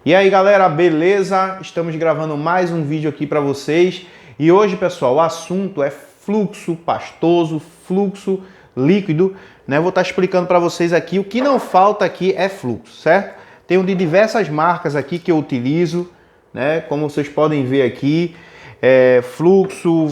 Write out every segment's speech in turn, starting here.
E aí galera, beleza? Estamos gravando mais um vídeo aqui para vocês e hoje, pessoal, o assunto é fluxo pastoso, fluxo líquido, né? Vou estar explicando para vocês aqui. O que não falta aqui é fluxo, certo? Tenho de diversas marcas aqui que eu utilizo, né? Como vocês podem ver aqui, fluxo,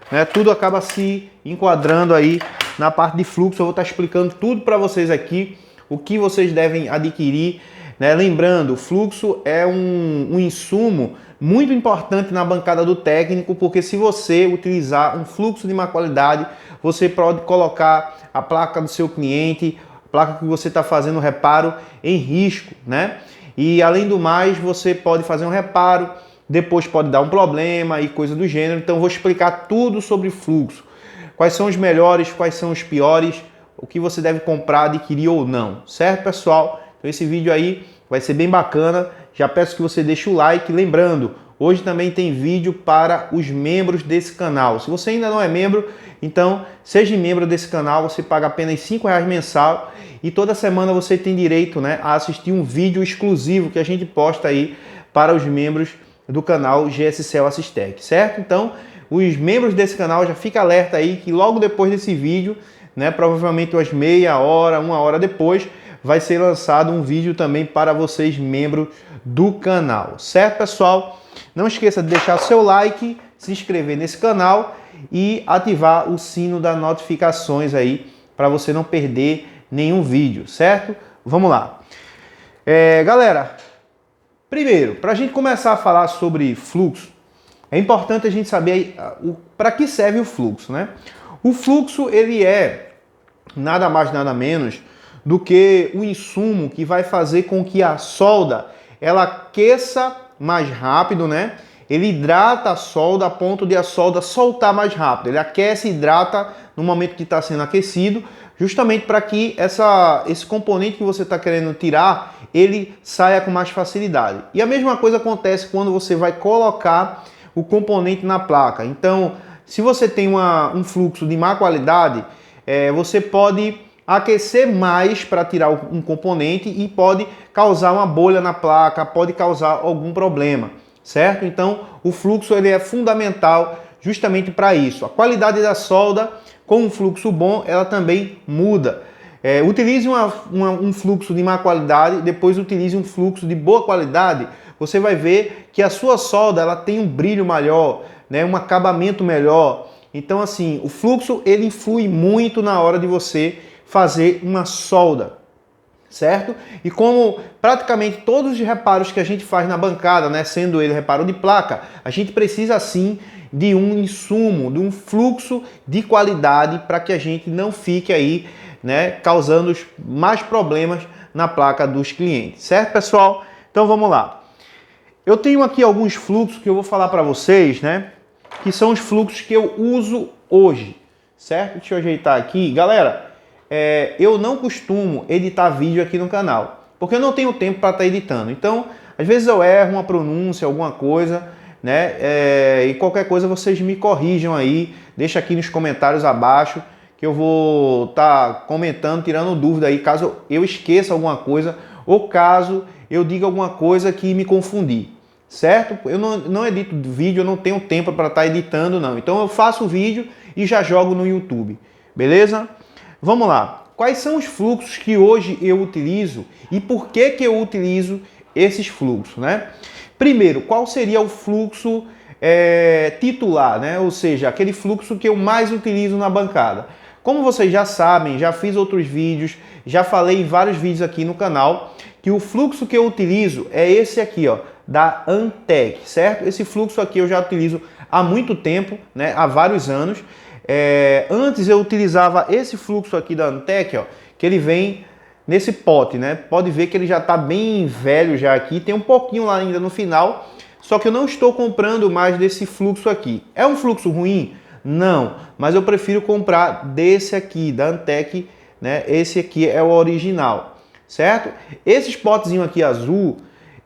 né? Tudo acaba se enquadrando aí na parte de fluxo. Eu vou estar explicando tudo para vocês aqui, o que vocês devem adquirir, né? Lembrando, o fluxo é um insumo muito importante na bancada do técnico, porque se você utilizar um fluxo de má qualidade, você pode colocar a placa do seu cliente, a placa que você está fazendo o reparo, em risco, né? E além do mais, você pode fazer um reparo, depois pode dar um problema e coisa do gênero. Então eu vou explicar tudo sobre fluxo. Quais são os melhores, quais são os piores, o que você deve comprar, adquirir ou não, certo, pessoal? Então esse vídeo aí vai ser bem bacana. Já peço que você deixe o like. Lembrando, hoje também tem vídeo para os membros desse canal. Se você ainda não é membro, então seja membro desse canal. Você paga apenas R$5 mensal e toda semana você tem direito, né, a assistir um vídeo exclusivo que a gente posta aí para os membros do canal GSCel Assistec, certo? Então, os membros desse canal, já fica alerta aí que logo depois desse vídeo, né, provavelmente umas meia hora, uma hora depois, vai ser lançado um vídeo também para vocês, membros do canal, certo, pessoal? Não esqueça de deixar seu like, se inscrever nesse canal e ativar o sino das notificações aí, para você não perder nenhum vídeo, certo? Vamos lá. Galera, primeiro, para a gente começar a falar sobre fluxo, é importante a gente saber para que serve o fluxo, né? O fluxo, ele é nada mais, nada menos do que o insumo que vai fazer com que a solda ela aqueça mais rápido, né? Ele hidrata a solda a ponto de a solda soltar mais rápido. Ele aquece e hidrata no momento que está sendo aquecido, justamente para que esse componente que você está querendo tirar, ele saia com mais facilidade. E a mesma coisa acontece quando você vai colocar o componente na placa. Então, se você tem um fluxo de má qualidade, você pode aquecer mais para tirar um componente e pode causar uma bolha na placa, pode causar algum problema, certo? Então, o fluxo ele é fundamental justamente para isso. A qualidade da solda com um fluxo bom, ela também muda. Utilize um fluxo de má qualidade, depois utilize um fluxo de boa qualidade, você vai ver que a sua solda ela tem um brilho maior, né, um acabamento melhor. Então, assim, o fluxo ele influi muito na hora de você fazer uma solda, certo? E como praticamente todos os reparos que a gente faz na bancada, né, sendo ele reparo de placa, a gente precisa sim de um insumo, de um fluxo de qualidade para que a gente não fique aí, né, causando mais problemas na placa dos clientes, certo, pessoal? Então vamos lá. Eu tenho aqui alguns fluxos que eu vou falar para vocês, né, que são os fluxos que eu uso hoje, certo? Deixa eu ajeitar aqui. Galera, eu não costumo editar vídeo aqui no canal, porque eu não tenho tempo para estar editando. Então, às vezes eu erro uma pronúncia, alguma coisa, né? E qualquer coisa vocês me corrijam aí, deixa aqui nos comentários abaixo, que eu vou estar comentando, tirando dúvida aí, caso eu esqueça alguma coisa, ou caso eu diga alguma coisa que me confundir, certo? Eu não edito vídeo, eu não tenho tempo para estar editando, não. Então eu faço o vídeo e já jogo no YouTube, beleza? Vamos lá. Quais são os fluxos que hoje eu utilizo e por que eu utilizo esses fluxos, né? Primeiro, qual seria o fluxo titular, né? Ou seja, aquele fluxo que eu mais utilizo na bancada. Como vocês já sabem, já fiz outros vídeos, já falei em vários vídeos aqui no canal, que o fluxo que eu utilizo é esse aqui, ó, da Antec, certo? Esse fluxo aqui eu já utilizo há muito tempo, né? Há vários anos. Antes eu utilizava esse fluxo aqui da Antec, ó, que ele vem nesse pote, né? Pode ver que ele já está bem velho já aqui, tem um pouquinho lá ainda no final, só que eu não estou comprando mais desse fluxo aqui. É um fluxo ruim? Não, mas eu prefiro comprar desse aqui, da Antec, né? Esse aqui é o original, certo? Esses potezinhos aqui azul,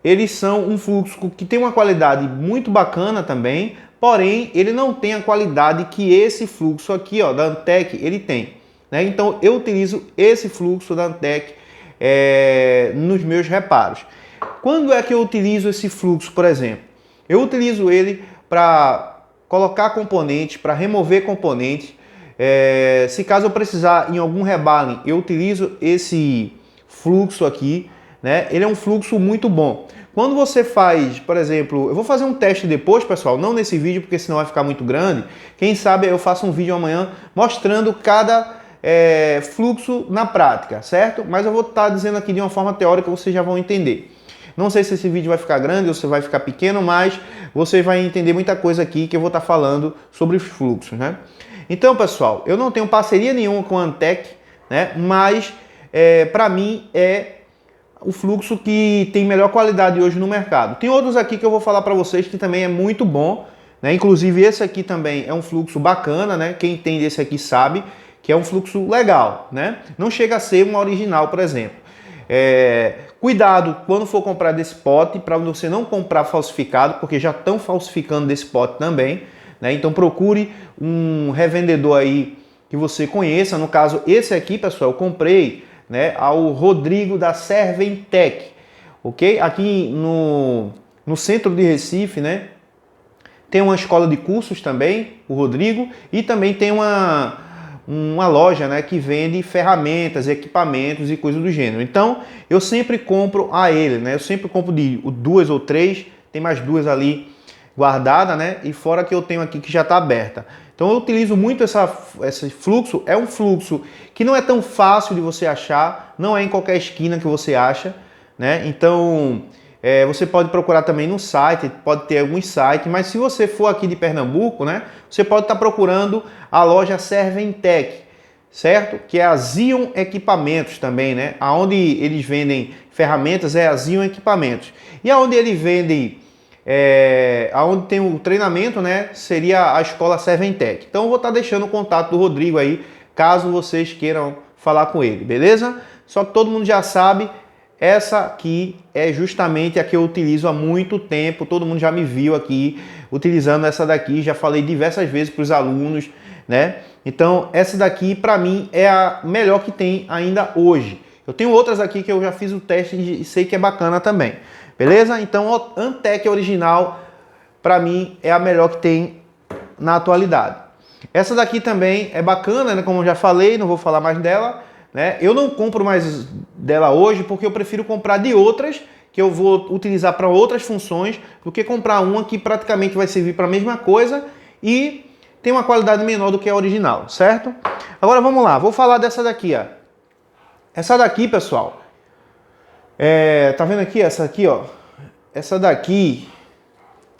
eles são um fluxo que tem uma qualidade muito bacana também, porém ele não tem a qualidade que esse fluxo aqui, ó, da Antec, ele tem, né? Então eu utilizo esse fluxo da Antec nos meus reparos. Quando é que eu utilizo esse fluxo, por exemplo? Eu utilizo ele para colocar componentes, para remover componentes. Se caso eu precisar em algum rebaling, eu utilizo esse fluxo aqui, né? Ele é um fluxo muito bom. Quando você faz, por exemplo, eu vou fazer um teste depois, pessoal, não nesse vídeo, porque senão vai ficar muito grande. Quem sabe eu faço um vídeo amanhã mostrando cada fluxo na prática, certo? Mas eu vou estar dizendo aqui de uma forma teórica, vocês já vão entender. Não sei se esse vídeo vai ficar grande ou se vai ficar pequeno, mas você vai entender muita coisa aqui que eu vou estar falando sobre os fluxos, né? Então, pessoal, eu não tenho parceria nenhuma com a Antec, né? Mas para mim é o fluxo que tem melhor qualidade hoje no mercado. Tem outros aqui que eu vou falar para vocês que também é muito bom, né? Inclusive esse aqui também é um fluxo bacana, né? Quem tem desse aqui sabe que é um fluxo legal, né? Não chega a ser um original, por exemplo. Cuidado quando for comprar desse pote para você não comprar falsificado, porque já estão falsificando desse pote também, né? Então procure um revendedor aí que você conheça. No caso, esse aqui, pessoal, eu comprei, né, ao Rodrigo da Serventec, ok? Aqui no centro de Recife, né? Tem uma escola de cursos também, o Rodrigo, e também tem uma loja, né, que vende ferramentas, equipamentos e coisas do gênero. Então, eu sempre compro a ele, né? Eu sempre compro de 2 ou 3, tem mais 2 ali guardada, né? E fora que eu tenho aqui que já está aberta. Então eu utilizo muito esse fluxo. É um fluxo que não é tão fácil de você achar, não é em qualquer esquina que você acha, né? Então você pode procurar também no site, pode ter alguns sites, mas se você for aqui de Pernambuco, né? Você pode estar procurando a loja Serventec, certo? Que é a Zion Equipamentos também, né? Aonde eles vendem ferramentas é a Zion Equipamentos. E aonde eles vendem onde tem o treinamento, né, seria a escola Serventec. Então eu vou estar deixando o contato do Rodrigo aí, caso vocês queiram falar com ele, beleza? Só que todo mundo já sabe, essa aqui é justamente a que eu utilizo há muito tempo, todo mundo já me viu aqui utilizando essa daqui, já falei diversas vezes para os alunos, né? Então essa daqui para mim é a melhor que tem ainda hoje. Eu tenho outras aqui que eu já fiz o teste e sei que é bacana também. Beleza? Então a Antec original, para mim, é a melhor que tem na atualidade. Essa daqui também é bacana, né? Como eu já falei, não vou falar mais dela, né? Eu não compro mais dela hoje porque eu prefiro comprar de outras que eu vou utilizar para outras funções do que comprar uma que praticamente vai servir para a mesma coisa e tem uma qualidade menor do que a original, certo? Agora vamos lá, vou falar dessa daqui, ó. Essa daqui, pessoal, tá vendo aqui, essa aqui, ó? Essa daqui,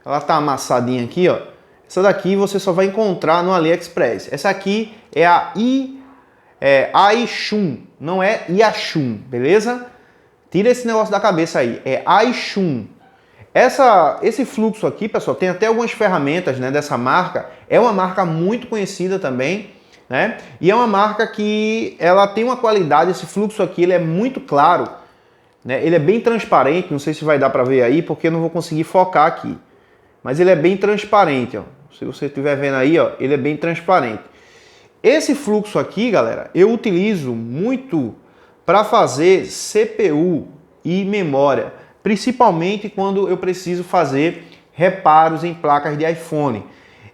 ela tá amassadinha aqui, ó. Essa daqui você só vai encontrar no AliExpress. Essa aqui é a Aishun, não é Yashun, beleza? Tira esse negócio da cabeça aí, é Aishun. Esse fluxo aqui, pessoal, tem até algumas ferramentas, né, dessa marca. É uma marca muito conhecida também, né? E é uma marca que ela tem uma qualidade, esse fluxo aqui, ele é muito claro, né? Ele é bem transparente, não sei se vai dar para ver aí, porque eu não vou conseguir focar aqui. Mas ele é bem transparente, ó. Se você estiver vendo aí, ó, ele é bem transparente. Esse fluxo aqui, galera, eu utilizo muito para fazer CPU e memória, principalmente quando eu preciso fazer reparos em placas de iPhone.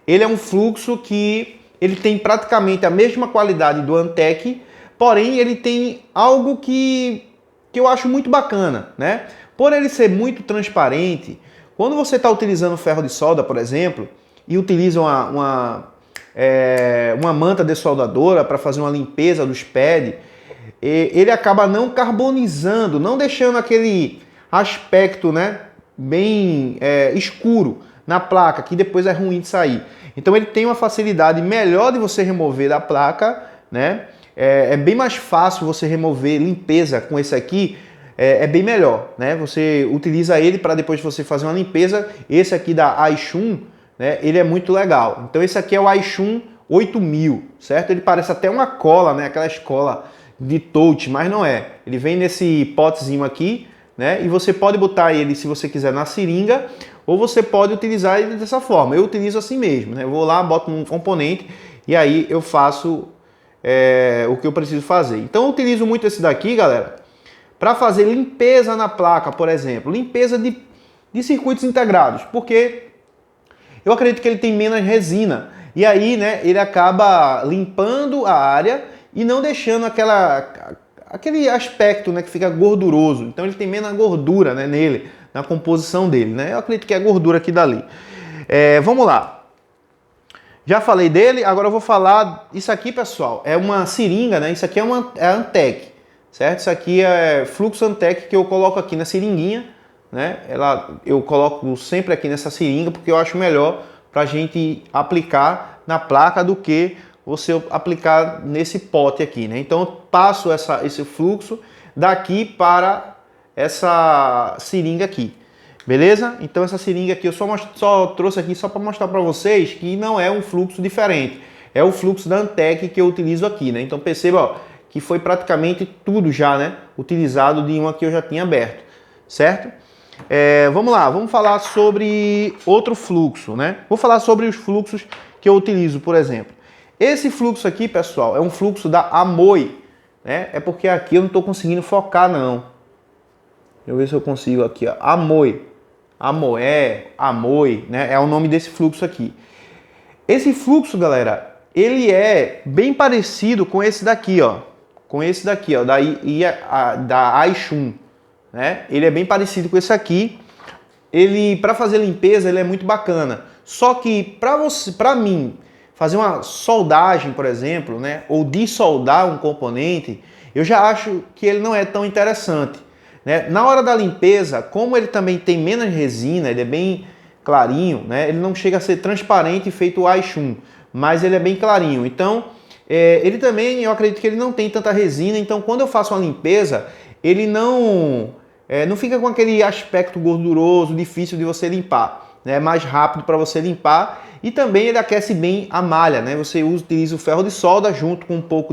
Ele é um fluxo que ele tem praticamente a mesma qualidade do Antec, porém ele tem algo que eu acho muito bacana, né? Por ele ser muito transparente, quando você está utilizando ferro de solda, por exemplo, e utiliza uma manta dessoldadora para fazer uma limpeza dos pads, ele acaba não carbonizando, não deixando aquele aspecto, né, bem escuro na placa, que depois é ruim de sair. Então ele tem uma facilidade melhor de você remover da placa, né? É bem mais fácil você remover limpeza com esse aqui, é bem melhor, né? Você utiliza ele para depois você fazer uma limpeza. Esse aqui da Aishun, né, ele é muito legal. Então esse aqui é o Aishun 8000, certo? Ele parece até uma cola, né? Aquela cola de touch, mas não é. Ele vem nesse potezinho aqui, né? E você pode botar ele, se você quiser, na seringa, ou você pode utilizar ele dessa forma. Eu utilizo assim mesmo, né? Eu vou lá, boto um componente e aí eu faço o que eu preciso fazer. Então eu utilizo muito esse daqui, galera, para fazer limpeza na placa, por exemplo, limpeza de circuitos integrados, porque eu acredito que ele tem menos resina. E aí, né, ele acaba limpando a área e não deixando aquele aspecto, né, que fica gorduroso. Então ele tem menos gordura, né, nele, na composição dele, né? Eu acredito que é gordura aqui dali. Vamos lá. Já falei dele, agora eu vou falar... Isso aqui, pessoal, é uma seringa, né? Isso aqui é a Antec, certo? Isso aqui é fluxo Antec que eu coloco aqui na seringuinha, né? Eu coloco sempre aqui nessa seringa porque eu acho melhor para a gente aplicar na placa do que você aplicar nesse pote aqui, né? Então eu passo esse fluxo daqui para essa seringa aqui, beleza? Então essa seringa aqui eu só trouxe aqui só para mostrar para vocês que não é um fluxo diferente, é o fluxo da Antec que eu utilizo aqui, né? Então perceba, ó, que foi praticamente tudo já, né, utilizado de uma que eu já tinha aberto, certo? Vamos lá, vamos falar sobre outro fluxo, né? Vou falar sobre os fluxos que eu utilizo, por exemplo. Esse fluxo aqui, pessoal, é um fluxo da Amoi, né? É porque aqui eu não estou conseguindo focar, não. Deixa eu ver se eu consigo aqui, ó. Amoi, Amoi, né? É o nome desse fluxo aqui. Esse fluxo, galera, ele é bem parecido com esse daqui, ó. Com esse daqui, ó, da Aishun. Né? Ele é bem parecido com esse aqui. Ele, para fazer limpeza, ele é muito bacana. Só que para mim fazer uma soldagem, por exemplo, né, ou dissoldar um componente, eu já acho que ele não é tão interessante, né? Na hora da limpeza, como ele também tem menos resina, ele é bem clarinho, né? Ele não chega a ser transparente feito o Aishun, mas ele é bem clarinho. Então, ele também, eu acredito que ele não tem tanta resina. Então, quando eu faço uma limpeza, ele não fica com aquele aspecto gorduroso, difícil de você limpar, né? É mais rápido para você limpar e também ele aquece bem a malha, né? Você utiliza o ferro de solda junto com um pouco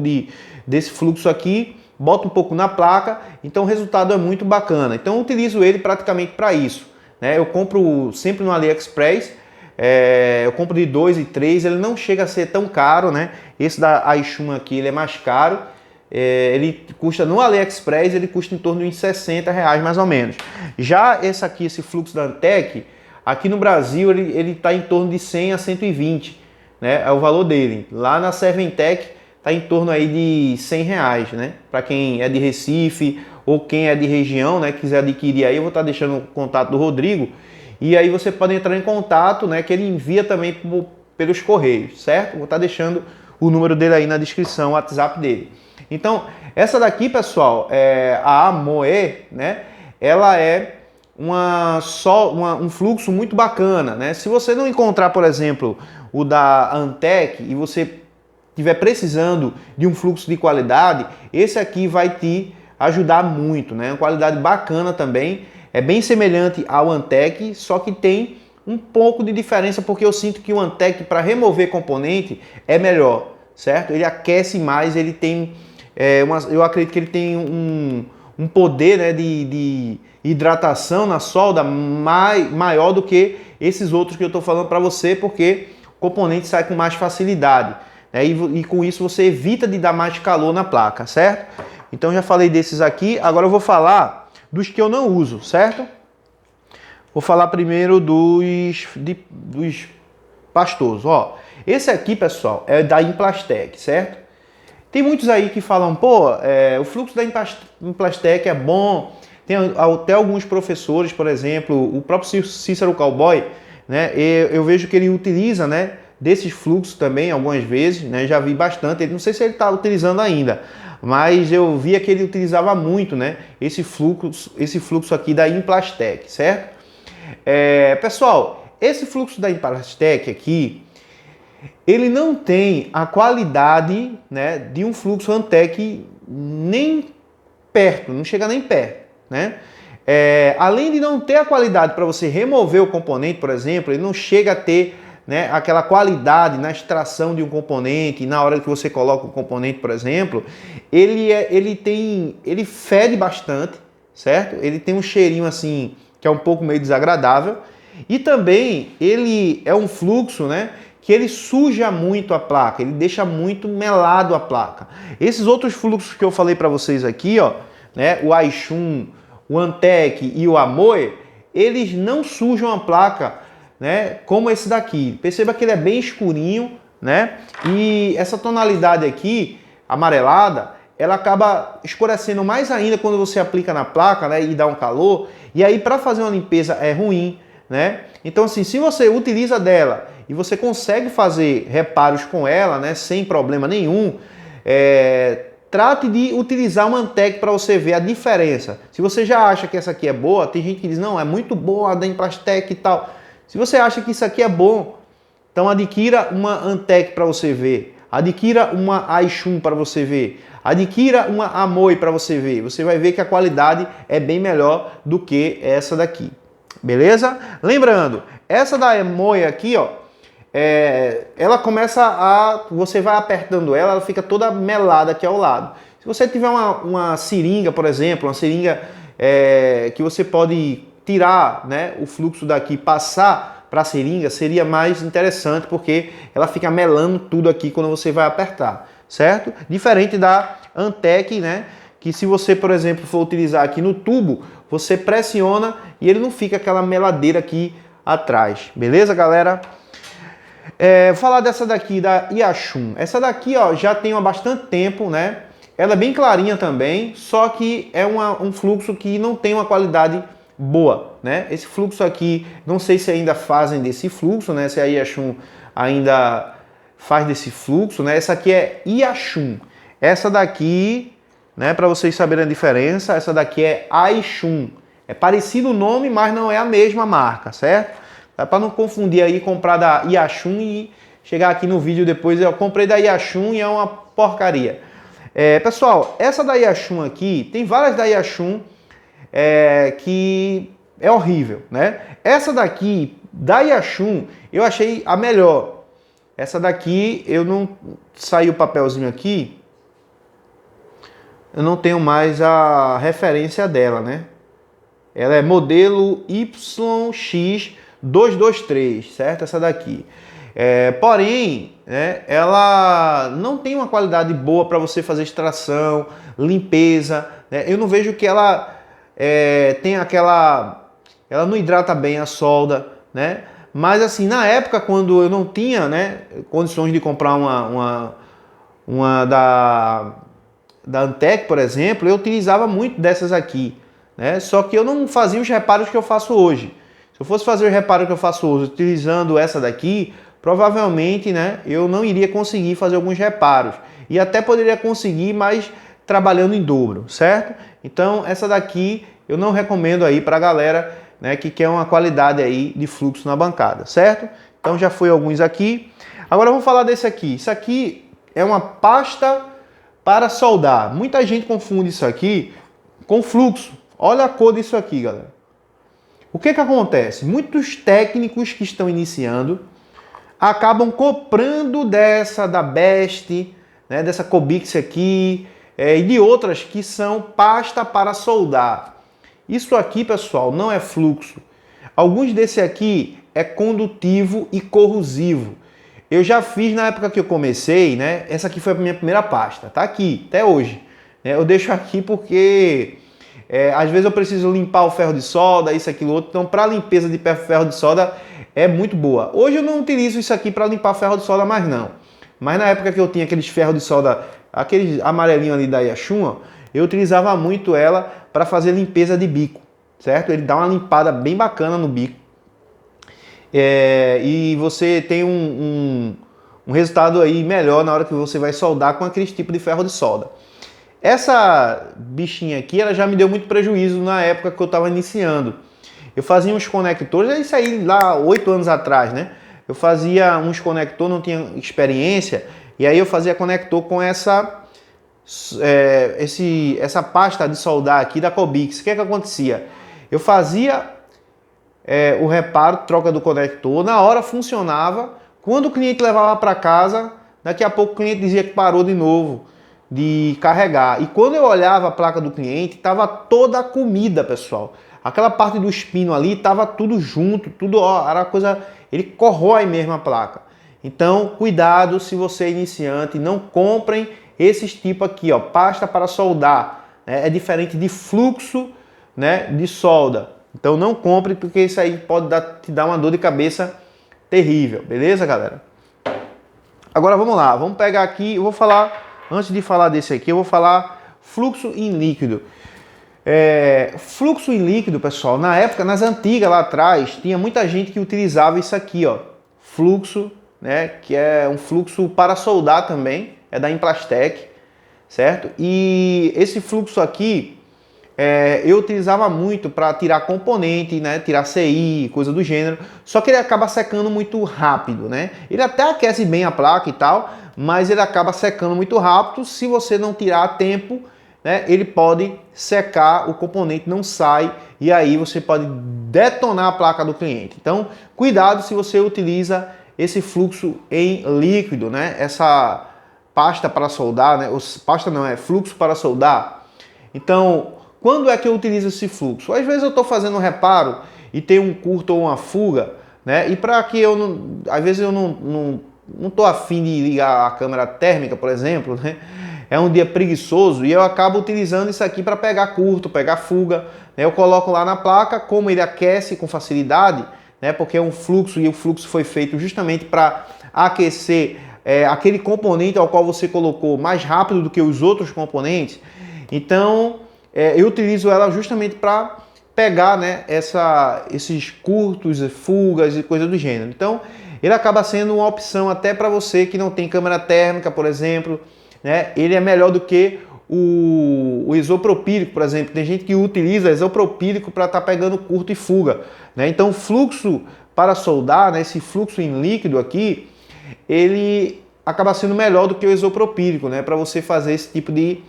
desse fluxo aqui, bota um pouco na placa, então o resultado é muito bacana. Então eu utilizo ele praticamente para isso, né? Eu compro sempre no AliExpress, eu compro de 2 e 3, ele não chega a ser tão caro, né? Esse da Aishun aqui ele é mais caro. Ele custa no AliExpress, ele custa em torno de R$60 mais ou menos. Já esse fluxo da Antec, aqui no Brasil ele está em torno de 100 a 120, né? É o valor dele. Lá na Serventec está em torno aí de R$100, né? Para quem é de Recife ou quem é de região, né, quiser adquirir aí, eu vou estar deixando o contato do Rodrigo e aí você pode entrar em contato, né, que ele envia também pelos correios, certo? Vou estar deixando o número dele aí na descrição, o WhatsApp dele. Então, essa daqui, pessoal, a Amoe, né? Ela é um fluxo muito bacana, né? Se você não encontrar, por exemplo, o da Antec e você estiver precisando de um fluxo de qualidade, esse aqui vai te ajudar muito, né? Uma qualidade bacana também, é bem semelhante ao Antec, só que tem um pouco de diferença porque eu sinto que o Antec para remover componente é melhor, certo? Ele aquece mais, ele tem eu acredito que ele tem um poder, né, de hidratação na solda maior do que esses outros que eu estou falando para você, porque o componente sai com mais facilidade, né, e com isso você evita de dar mais calor na placa, certo? Então já falei desses aqui, agora eu vou falar dos que eu não uso, certo? Vou falar primeiro dos pastosos. Ó, esse aqui, pessoal, é da Implastec, certo? Tem muitos aí que falam, pô, o fluxo da Implastec é bom. Tem até alguns professores, por exemplo, o próprio Cícero Cowboy, né? Eu vejo que ele utiliza, né, desses fluxos também algumas vezes, né? Já vi bastante. Não sei se ele está utilizando ainda, mas eu via que ele utilizava muito, né, esse fluxo aqui da Implastec, certo? Pessoal, esse fluxo da Implastec aqui, ele não tem a qualidade, né, de um fluxo Antec nem perto, não chega nem perto, né? Além de não ter a qualidade para você remover o componente, por exemplo, ele não chega a ter, né, aquela qualidade na extração de um componente, na hora que você coloca o componente, por exemplo, ele fede bastante, certo? Ele tem um cheirinho assim que é um pouco meio desagradável e também ele é um fluxo, né, que ele suja muito a placa, ele deixa muito melado a placa. Esses outros fluxos que eu falei para vocês aqui, ó, né, o Aishun, o Antec e o Amoe, eles não sujam a placa, né, como esse daqui. Perceba que ele é bem escurinho, né, e essa tonalidade aqui, amarelada, ela acaba escurecendo mais ainda quando você aplica na placa, né, e dá um calor, e aí para fazer uma limpeza é ruim, né? Então assim, se você utiliza dela e você consegue fazer reparos com ela, né, sem problema nenhum, trate de utilizar uma Antec para você ver a diferença. Se você já acha que essa aqui é boa, tem gente que diz, não, é muito boa a da Implastec e tal. Se você acha que isso aqui é bom, então adquira uma Antec para você ver, adquira uma Aishun para você ver, adquira uma Amoe para você ver. Você vai ver que a qualidade é bem melhor do que essa daqui. Beleza? Lembrando, essa da Amoe aqui, ó, ela começa a... Você vai apertando ela, ela fica toda melada aqui ao lado. Se você tiver uma seringa, por exemplo, uma seringa que você pode tirar, né, o fluxo daqui, passar para a seringa, seria mais interessante, porque ela fica melando tudo aqui quando você vai apertar, certo? Diferente da Antec, né, que se você, por exemplo, for utilizar aqui no tubo, você pressiona e ele não fica aquela meladeira aqui atrás. Beleza, galera? Vou falar dessa daqui, da Yashun. Essa daqui, ó, já tem há bastante tempo, né? Ela é bem clarinha também, só que é um fluxo que não tem uma qualidade boa, né? Esse fluxo aqui, não sei se ainda fazem desse fluxo, né? Se a Yashun ainda faz desse fluxo, né? Essa aqui é Yashun. Essa daqui, né, para vocês saberem a diferença, essa daqui é Aishun. É parecido o nome, mas não é a mesma marca, certo? Dá para não confundir aí, comprar da Yashun e chegar aqui no vídeo depois, eu comprei da Yashun e é uma porcaria. Pessoal, essa da Yashun aqui, tem várias da Yashun que é horrível, né? Essa daqui, da Yashun, eu achei a melhor. Essa daqui, eu não... Saiu o papelzinho aqui, eu não tenho mais a referência dela, né? Ela é modelo YX223, certo? Essa daqui. Porém, né, ela não tem uma qualidade boa para você fazer extração, limpeza, né? Eu não vejo que ela tem aquela... Ela não hidrata bem a solda, né? Mas assim, na época, quando eu não tinha, né, condições de comprar uma da Antec, por exemplo, eu utilizava muito dessas aqui, né? Só que eu não fazia os reparos que eu faço hoje. Se eu fosse fazer o reparo que eu faço hoje utilizando essa daqui, provavelmente, né, eu não iria conseguir fazer alguns reparos. E até poderia conseguir, mas trabalhando em dobro, certo? Então, essa daqui eu não recomendo aí para a galera, né, que quer uma qualidade aí de fluxo na bancada, certo? Então, já foi alguns aqui. Agora, vamos falar desse aqui. Isso aqui é uma pasta para soldar. Muita gente confunde isso aqui com fluxo. Olha a cor disso aqui, galera. O que acontece? Muitos técnicos que estão iniciando acabam comprando dessa da Best, né, dessa Cobix aqui, e de outras que são pasta para soldar. Isso aqui, pessoal, não é fluxo. Alguns desse aqui é condutivo e corrosivo. Eu já fiz na época que eu comecei, né? Essa aqui foi a minha primeira pasta, tá aqui, até hoje. Eu deixo aqui porque às vezes eu preciso limpar o ferro de solda, isso, aquilo, outro. Então, para limpeza de ferro de solda é muito boa. Hoje eu não utilizo isso aqui para limpar ferro de solda mais não. Mas na época que eu tinha aqueles ferros de solda, aquele amarelinho ali da Yashun, eu utilizava muito ela para fazer limpeza de bico, certo? Ele dá uma limpada bem bacana no bico. E você tem um resultado aí melhor na hora que você vai soldar com aquele tipo de ferro de solda. Essa bichinha aqui, ela já me deu muito prejuízo na época que eu estava iniciando. Eu fazia uns conectores, é isso aí lá 8 anos atrás, né? Eu fazia uns conectores, não tinha experiência, e aí eu fazia conector com essa pasta de soldar aqui da Cobix. O que acontecia? Eu fazia o reparo, troca do conector, na hora funcionava, quando o cliente levava para casa, daqui a pouco o cliente dizia que parou de novo de carregar. E quando eu olhava a placa do cliente, estava toda a comida, pessoal. Aquela parte do espino ali estava tudo junto, tudo, ó, era coisa, ele corrói mesmo a placa. Então, cuidado se você é iniciante, não comprem esses tipo aqui, ó, pasta para soldar, né? É diferente de fluxo, né, de solda. Então não compre, porque isso aí pode te dar uma dor de cabeça terrível, beleza, galera? Agora vamos lá, vamos pegar aqui, eu vou falar, antes de falar desse aqui, eu vou falar fluxo em líquido. Fluxo em líquido, pessoal, na época, nas antigas lá atrás, tinha muita gente que utilizava isso aqui, ó, fluxo, né, que é um fluxo para soldar também, é da Implastec, certo? E esse fluxo aqui, eu utilizava muito para tirar componente, né, tirar CI, coisa do gênero, só que ele acaba secando muito rápido, né? Ele até aquece bem a placa e tal, mas ele acaba secando muito rápido. Se você não tirar a tempo, né, ele pode secar, o componente não sai e aí você pode detonar a placa do cliente. Então, cuidado se você utiliza esse fluxo em líquido, né? Essa pasta para soldar, né? Pasta não, é fluxo para soldar. Então, quando é que eu utilizo esse fluxo? Às vezes eu estou fazendo um reparo e tem um curto ou uma fuga, né? E para que eu não, às vezes eu não estou afim de ligar a câmera térmica, por exemplo, né? É um dia preguiçoso e eu acabo utilizando isso aqui para pegar curto, pegar fuga, né? Eu coloco lá na placa, como ele aquece com facilidade, né? Porque é um fluxo e o fluxo foi feito justamente para aquecer aquele componente ao qual você colocou mais rápido do que os outros componentes. Então, eu utilizo ela justamente para pegar, né, esses curtos, fugas e coisa do gênero. Então, ele acaba sendo uma opção até para você que não tem câmera térmica, por exemplo, né? Ele é melhor do que o isopropílico, por exemplo. Tem gente que utiliza isopropílico para estar pegando curto e fuga, né? Então, o fluxo para soldar, né, esse fluxo em líquido aqui, ele acaba sendo melhor do que o isopropílico, né, para você fazer esse tipo de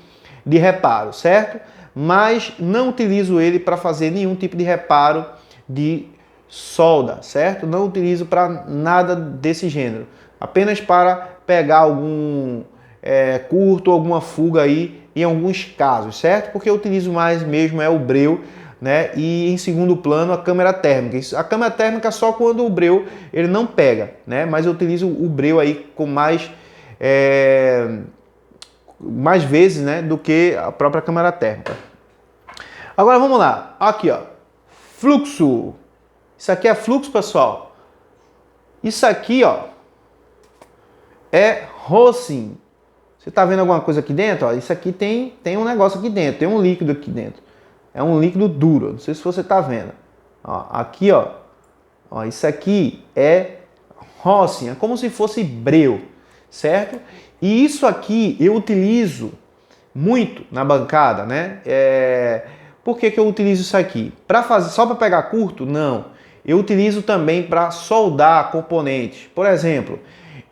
reparo, certo? Mas não utilizo ele para fazer nenhum tipo de reparo de solda, certo? Não utilizo para nada desse gênero, apenas para pegar algum curto, alguma fuga aí em alguns casos, certo? Porque eu utilizo mais mesmo o breu, né? E em segundo plano a câmera térmica. A câmera térmica só quando o breu ele não pega, né? Mas eu utilizo o breu aí com mais vezes, né, do que a própria câmera térmica. Agora vamos lá, aqui ó, fluxo. Isso aqui é fluxo, pessoal. Isso aqui ó é Rosin. Você tá vendo alguma coisa aqui dentro? Ó, isso aqui tem um negócio aqui dentro, tem um líquido aqui dentro. É um líquido duro, não sei se você tá vendo. Ó, aqui ó, isso aqui é Rosin, é como se fosse breu, certo? E isso aqui eu utilizo muito na bancada, né? Por que eu utilizo isso aqui? Para fazer só para pegar curto? Não. Eu utilizo também para soldar componentes. Por exemplo,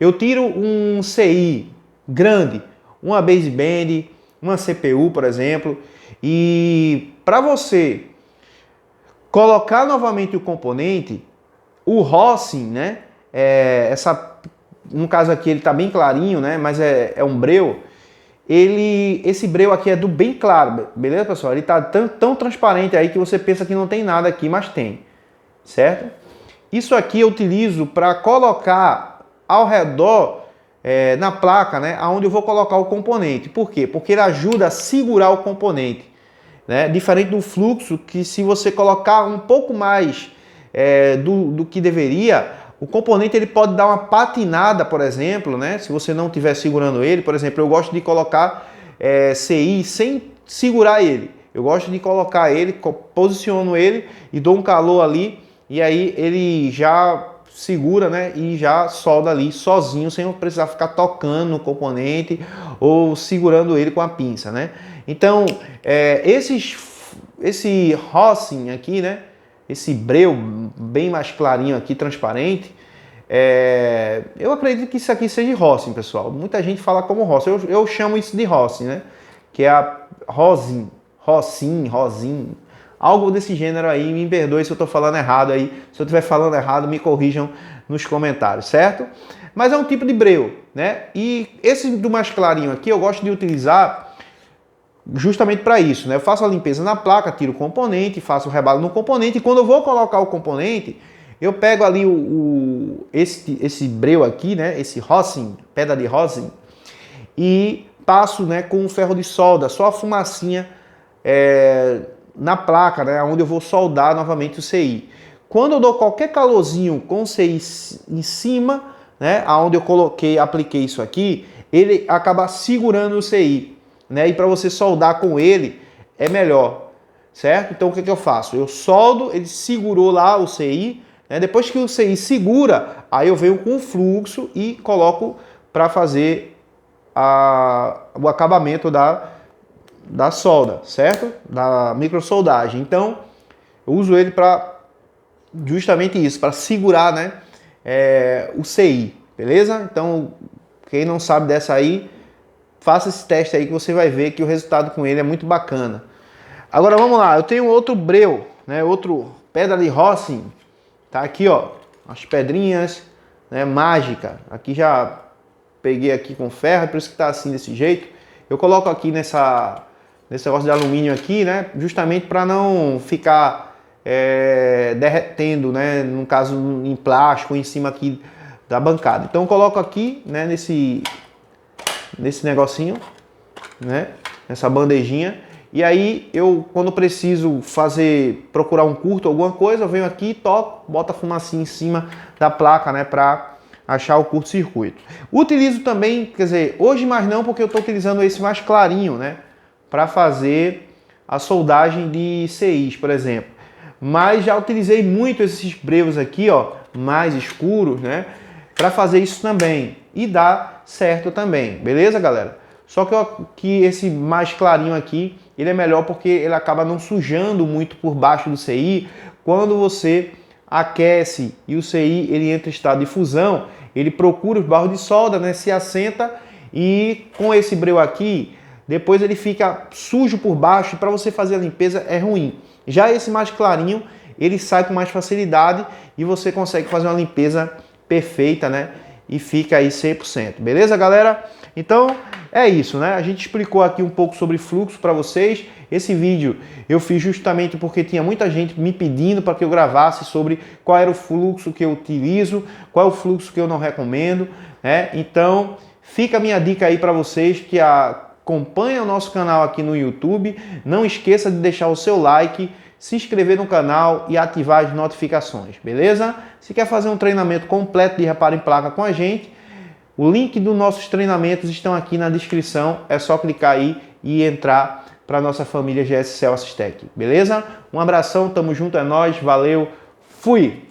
eu tiro um CI grande, uma baseband, uma CPU, por exemplo, e para você colocar novamente o componente, o Rosin, né? No caso aqui ele está bem clarinho, né? Mas é um breu. Esse breu aqui é do bem claro, beleza, pessoal? Ele está tão transparente aí que você pensa que não tem nada aqui, mas tem, certo? Isso aqui eu utilizo para colocar ao redor na placa, né? Onde eu vou colocar o componente. Por quê? Porque ele ajuda a segurar o componente, né? Diferente do fluxo, que se você colocar um pouco mais do que deveria, o componente ele pode dar uma patinada, por exemplo, né? Se você não estiver segurando ele, por exemplo, eu gosto de colocar CI sem segurar ele. Eu gosto de colocar ele, posiciono ele e dou um calor ali e aí ele já segura, né? E já solda ali sozinho, sem precisar ficar tocando no componente ou segurando ele com a pinça, né? Então, esse Rosin aqui, né? Esse breu bem mais clarinho aqui, transparente, eu acredito que isso aqui seja Rosin, pessoal. Muita gente fala como Rosin. Eu chamo isso de Rosin, né? Que é a Rosin, algo desse gênero aí. Me perdoe se eu estou falando errado aí. Se eu estiver falando errado, me corrijam nos comentários, certo? Mas é um tipo de breu, né? E esse do mais clarinho aqui eu gosto de utilizar justamente para isso, né? Eu faço a limpeza na placa, tiro o componente, faço o rebalo no componente e quando eu vou colocar o componente, eu pego ali esse breu aqui, né? Esse Rosin, pedra de Rosin, e passo, né, com um ferro de solda, só a fumacinha na placa, né, onde eu vou soldar novamente o CI. Quando eu dou qualquer calorzinho com o CI em cima, né, aonde eu apliquei isso aqui, ele acaba segurando o CI, né, e para você soldar com ele é melhor, certo? Então o que eu faço? Eu soldo, ele segurou lá o CI, né, depois que o CI segura, aí eu venho com o fluxo e coloco para fazer o acabamento da solda, certo? Da microsoldagem. Então, eu uso ele para justamente isso, para segurar, né, o CI, beleza? Então, quem não sabe dessa aí, faça esse teste aí que você vai ver que o resultado com ele é muito bacana. Agora vamos lá, eu tenho outro breu, né, outro pedra de Rossing, tá aqui, ó, as pedrinhas, né, mágica. Aqui já peguei aqui com ferro, por isso que tá assim desse jeito. Eu coloco aqui nesse negócio de alumínio aqui, né, justamente para não ficar derretendo, né, no caso em plástico, em cima aqui da bancada. Então eu coloco aqui, né, nesse negocinho, né, nessa bandejinha. E aí eu, quando preciso procurar um curto, alguma coisa, eu venho aqui, toco, boto a fumacinha em cima da placa, né, para achar o curto-circuito. Utilizo também, quer dizer, hoje mais não, porque eu estou utilizando esse mais clarinho, né, para fazer a soldagem de CIs, por exemplo. Mas já utilizei muito esses breus aqui, ó, mais escuros, né, para fazer isso também. E dá certo também, beleza, galera? Só que esse mais clarinho aqui, ele é melhor porque ele acaba não sujando muito por baixo do CI. Quando você aquece e o CI ele entra em estado de fusão, ele procura os barros de solda, né, se assenta, e com esse breu aqui, depois ele fica sujo por baixo e para você fazer a limpeza é ruim. Já esse mais clarinho, ele sai com mais facilidade e você consegue fazer uma limpeza perfeita, né? E fica aí 100%. Beleza, galera? Então, é isso, né? A gente explicou aqui um pouco sobre fluxo para vocês. Esse vídeo eu fiz justamente porque tinha muita gente me pedindo para que eu gravasse sobre qual era o fluxo que eu utilizo, qual é o fluxo que eu não recomendo, né? Então, fica a minha dica aí para vocês que acompanham o nosso canal aqui no YouTube. Não esqueça de deixar o seu like, se inscrever no canal e ativar as notificações, beleza? Se quer fazer um treinamento completo de reparo em placa com a gente, o link dos nossos treinamentos estão aqui na descrição, é só clicar aí e entrar para a nossa família GS Cell Assistec, beleza? Um abração, tamo junto, é nóis, valeu, fui!